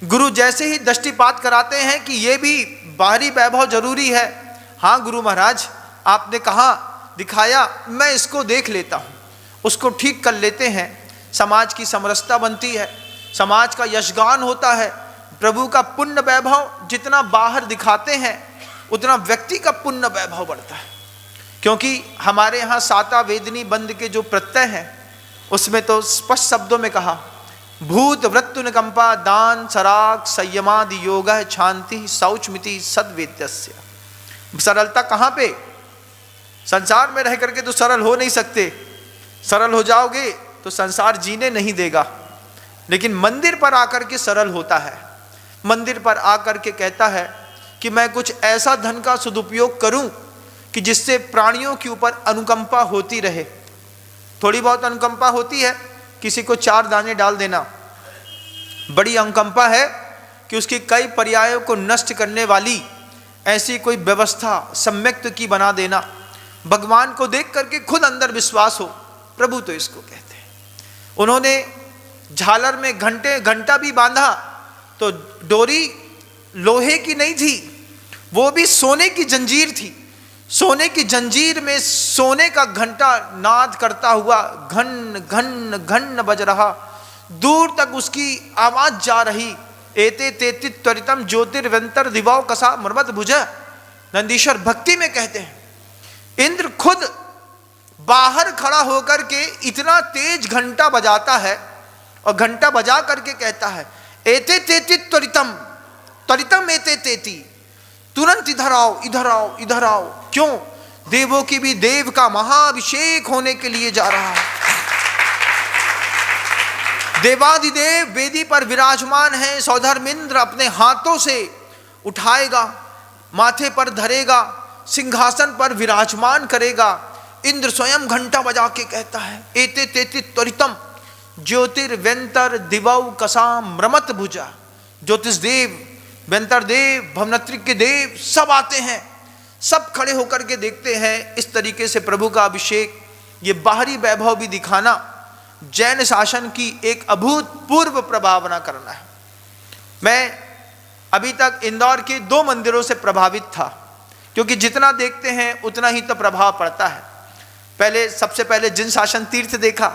गुरु जैसे ही दृष्टिपात कराते हैं कि ये भी बाहरी वैभव जरूरी है, हाँ गुरु महाराज आपने कहा दिखाया, मैं इसको देख लेता हूँ, उसको ठीक कर लेते हैं। समाज की समरसता बनती है, समाज का यशगान होता है, प्रभु का पुण्य वैभव जितना बाहर दिखाते हैं उतना व्यक्ति का पुण्य वैभव बढ़ता है। क्योंकि हमारे यहाँ साता वेदनी बंद के जो प्रत्यय हैं उसमें तो स्पष्ट शब्दों में कहा, भूत वृत्तु निकंपा दान सराग संयमादि योग शांति शौचमिति सद्वेद्यस्य। सरलता कहाँ पे? संसार में रह करके तो सरल हो नहीं सकते, सरल हो जाओगे तो संसार जीने नहीं देगा, लेकिन मंदिर पर आकर के सरल होता है। मंदिर पर आकर के कहता है कि मैं कुछ ऐसा धन का सदुपयोग करूं कि जिससे प्राणियों के ऊपर अनुकंपा होती रहे। थोड़ी बहुत अनुकंपा होती है, किसी को 4 दाने डाल देना, बड़ी अनुकंपा है कि उसकी कई पर्यायों को नष्ट करने वाली ऐसी कोई व्यवस्था सम्यक्त की बना देना। भगवान को देख करके खुद अंदर विश्वास हो, प्रभु तो इसको कहते हैं। उन्होंने झालर में घंटा भी बांधा तो डोरी लोहे की नहीं थी, वो भी सोने की जंजीर थी। सोने की जंजीर में सोने का घंटा नाद करता हुआ घन घन घन बज रहा, दूर तक उसकी आवाज जा रही। एते तेति त्वरितम ज्योतिर्वंतर दिवाओ कसा मर्मत भुजा। नंदीश्वर भक्ति में कहते हैं इंद्र खुद बाहर खड़ा होकर के इतना तेज घंटा बजाता है और घंटा बजा करके कहता है एते तेति त्वरितम त्वरितम एते तेति, तुरंत इधर आओ इधर आओ इधर आओ। क्यों? देवों की भी देव का महाअभिषेक होने के लिए जा रहा है। देवादिदेव वेदी पर विराजमान है, सौधर्मिंद्र अपने हाथों से उठाएगा, माथे पर धरेगा, सिंहासन पर विराजमान करेगा। इंद्र स्वयं घंटा बजा के कहता है एते तेति त्वरितम ज्योतिर्व्यंतर दिवौ कसाम रमत भुजा। ज्योतिष देव, व्यंतर देव, भवनत्री के देव सब आते हैं, सब खड़े होकर के देखते हैं। इस तरीके से प्रभु का अभिषेक, ये बाहरी वैभव भी दिखाना जैन शासन की एक अभूतपूर्व प्रभावना करना है। मैं अभी तक इंदौर के 2 मंदिरों से प्रभावित था, क्योंकि जितना देखते हैं उतना ही तो प्रभाव पड़ता है। सबसे पहले जिन शासन तीर्थ देखा,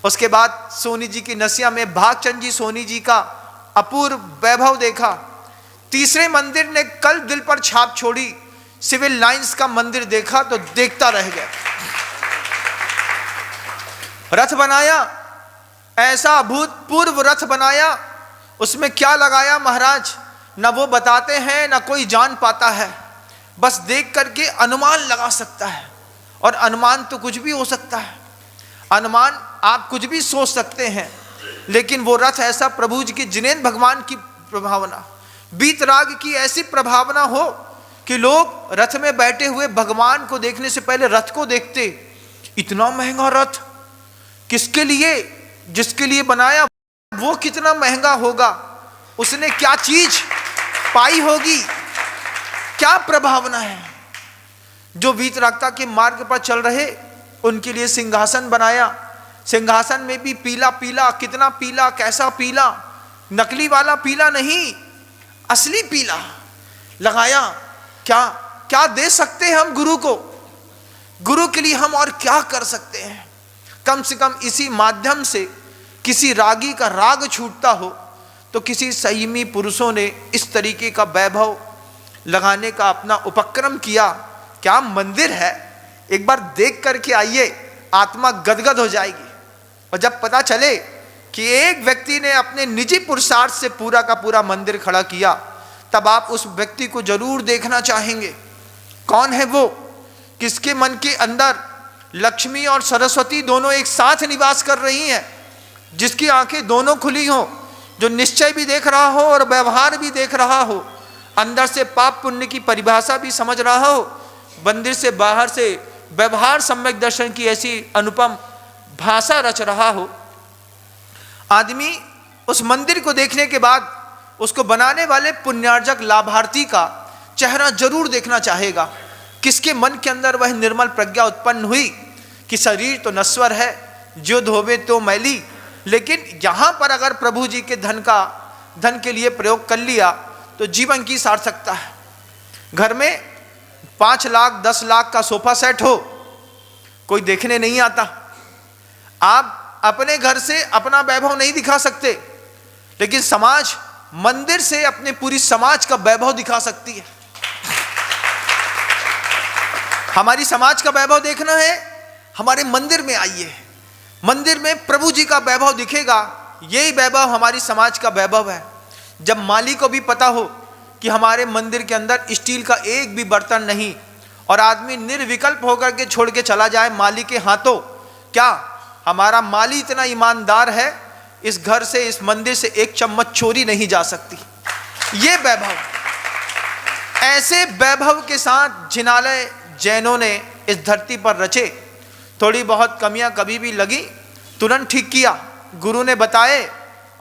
उसके बाद सोनी जी की नसिया में भागचंद जी सोनी जी का अपूर्व वैभव देखा। तीसरे मंदिर ने कल दिल पर छाप छोड़ी, सिविल लाइंस का मंदिर देखा तो देखता रह गया। रथ बनाया, ऐसा अभूतपूर्व रथ बनाया, उसमें क्या लगाया महाराज न वो बताते हैं न कोई जान पाता है। बस देख करके अनुमान लगा सकता है, और अनुमान तो कुछ भी हो सकता है। अनुमान आप कुछ भी सोच सकते हैं, लेकिन वो रथ ऐसा, प्रभु जी की जिनेंद्र भगवान की प्रभावना, बीतराग की ऐसी प्रभावना हो कि लोग रथ में बैठे हुए भगवान को देखने से पहले रथ को देखते। इतना महंगा रथ किसके लिए? जिसके लिए बनाया वो कितना महंगा होगा, उसने क्या चीज पाई होगी, क्या प्रभावना है। जो वीतरागता के मार्ग पर चल रहे उनके लिए सिंहासन बनाया। सिंहासन में भी पीला पीला, कितना पीला, कैसा पीला, नकली वाला पीला नहीं, असली पीला लगाया। क्या क्या दे सकते हैं हम गुरु को? गुरु के लिए हम और क्या कर सकते हैं? कम से कम इसी माध्यम से किसी रागी का राग छूटता हो तो किसी संयमी पुरुषों ने इस तरीके का वैभव लगाने का अपना उपक्रम किया। क्या मंदिर है, एक बार देख करके आइए, आत्मा गदगद हो जाएगी। और जब पता चले कि एक व्यक्ति ने अपने निजी पुरुषार्थ से पूरा का पूरा मंदिर खड़ा किया, तब आप उस व्यक्ति को जरूर देखना चाहेंगे। कौन है वो? किसके मन के अंदर लक्ष्मी और सरस्वती दोनों एक साथ निवास कर रही हैं, जिसकी आंखें दोनों खुली हो, जो निश्चय भी देख रहा हो और व्यवहार भी देख रहा हो, अंदर से पाप पुण्य की परिभाषा भी समझ रहा हो, मंदिर से बाहर से व्यवहार सम्यक दर्शन की ऐसी अनुपम भाषा रच रहा हो। आदमी उस मंदिर को देखने के बाद उसको बनाने वाले पुण्यार्जक लाभार्थी का चेहरा जरूर देखना चाहेगा। किसके मन के अंदर वह निर्मल प्रज्ञा उत्पन्न हुई कि शरीर तो नश्वर है, जो धोवे तो मैली, लेकिन यहाँ पर अगर प्रभु जी के धन का धन के लिए प्रयोग कर लिया तो जीवन की सार्थकता है। घर में 5 लाख 10 लाख का सोफा सेट हो, कोई देखने नहीं आता। आप अपने घर से अपना वैभव नहीं दिखा सकते, लेकिन समाज मंदिर से अपने पूरी समाज का वैभव दिखा सकती है। हमारी समाज का वैभव देखना है, हमारे मंदिर में आइए। मंदिर में प्रभु जी का वैभव दिखेगा। यही वैभव हमारी समाज का वैभव है। जब माली को भी पता हो कि हमारे मंदिर के अंदर स्टील का एक भी बर्तन नहीं, और आदमी निर्विकल्प होकर के छोड़ के चला जाए माली के हाथों, क्या हमारा माली इतना ईमानदार है, इस घर से इस मंदिर से एक चम्मच चोरी नहीं जा सकती। ये वैभव, ऐसे वैभव के साथ जिनालय जैनों ने इस धरती पर रचे। थोड़ी बहुत कमियां कभी भी लगी, तुरंत ठीक किया, गुरु ने बताए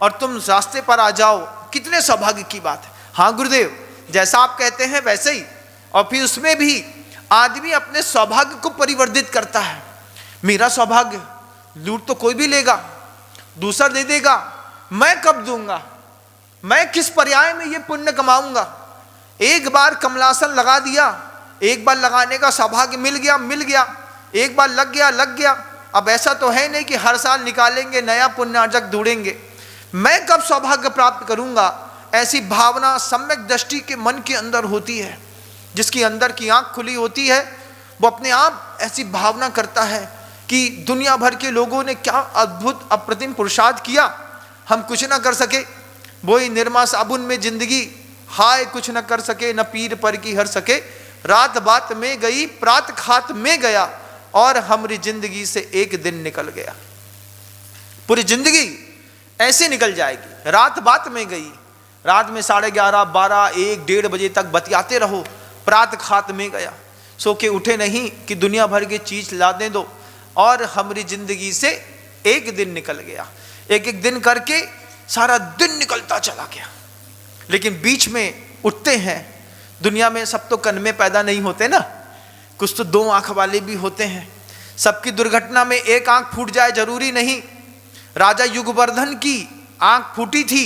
और तुम रास्ते पर आ जाओ। कितने सौभाग्य की बात है। हाँ गुरुदेव, जैसा आप कहते हैं वैसे ही। और फिर उसमें भी आदमी अपने सौभाग्य को परिवर्तित करता है। मेरा सौभाग्य लूट तो कोई भी लेगा, दूसरा दे देगा, मैं कब दूंगा, मैं किस पर्याय में ये पुण्य कमाऊंगा। एक बार कमलासन लगा दिया, एक बार लगाने का सौभाग्य मिल गया, एक बार लग गया। अब ऐसा तो है नहीं कि हर साल निकालेंगे नया पुण्यार्जक ढूंढेंगे। मैं कब सौभाग्य प्राप्त करूंगा, ऐसी भावना सम्यक दृष्टि के मन के अंदर होती है। जिसकी अंदर की आंख खुली होती है वो अपने आप ऐसी भावना करता है कि दुनिया भर के लोगों ने क्या अद्भुत अप्रतिम पुरुषार्थ किया, हम कुछ ना कर सके। वही निरमा साबुन में जिंदगी, हाय कुछ न कर सके, न पीर पर की हर सके। रात बात में गई, प्रात खात में गया, और हमारी जिंदगी से एक दिन निकल गया। पूरी जिंदगी ऐसे निकल जाएगी। रात बात में गई, रात में 11:30 12 1 1:30 बजे तक बतियाते रहो, प्रात खात में गया। सो के उठे नहीं कि दुनिया भर की चीज ला दे दो, और हमारी जिंदगी से एक दिन निकल गया। एक एक दिन करके सारा दिन निकलता चला गया। लेकिन बीच में उठते हैं। दुनिया में सब तो कन में पैदा नहीं होते ना, कुछ तो 2 आंख वाले भी होते हैं। सबकी दुर्घटना में एक आंख फूट जाए जरूरी नहीं। राजा युगवर्धन की आंख फूटी थी,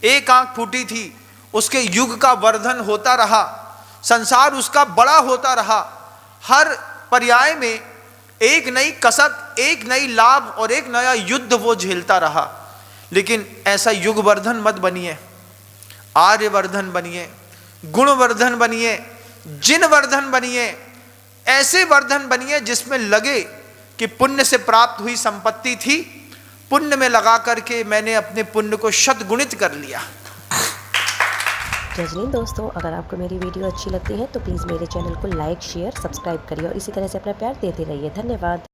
एक आंख फूटी थी, उसके युग का वर्धन होता रहा, संसार उसका बड़ा होता रहा। हर पर्याय में एक नई कसक, एक नई लाभ और एक नया युद्ध वो झेलता रहा। लेकिन ऐसा युगवर्धन मत बनिए, आर्यवर्धन बनिए, गुणवर्धन बनिए, जिनवर्धन बनिए। ऐसे वर्धन बनिए जिसमें लगे कि पुण्य से प्राप्त हुई संपत्ति थी, पुण्य में लगा करके मैंने अपने पुण्य को शतगुणित कर लिया। जजनीन दोस्तों, अगर आपको मेरी वीडियो अच्छी लगती है तो प्लीज़ मेरे चैनल को लाइक शेयर सब्सक्राइब करिए और इसी तरह से अपना प्यार देते रहिए। धन्यवाद।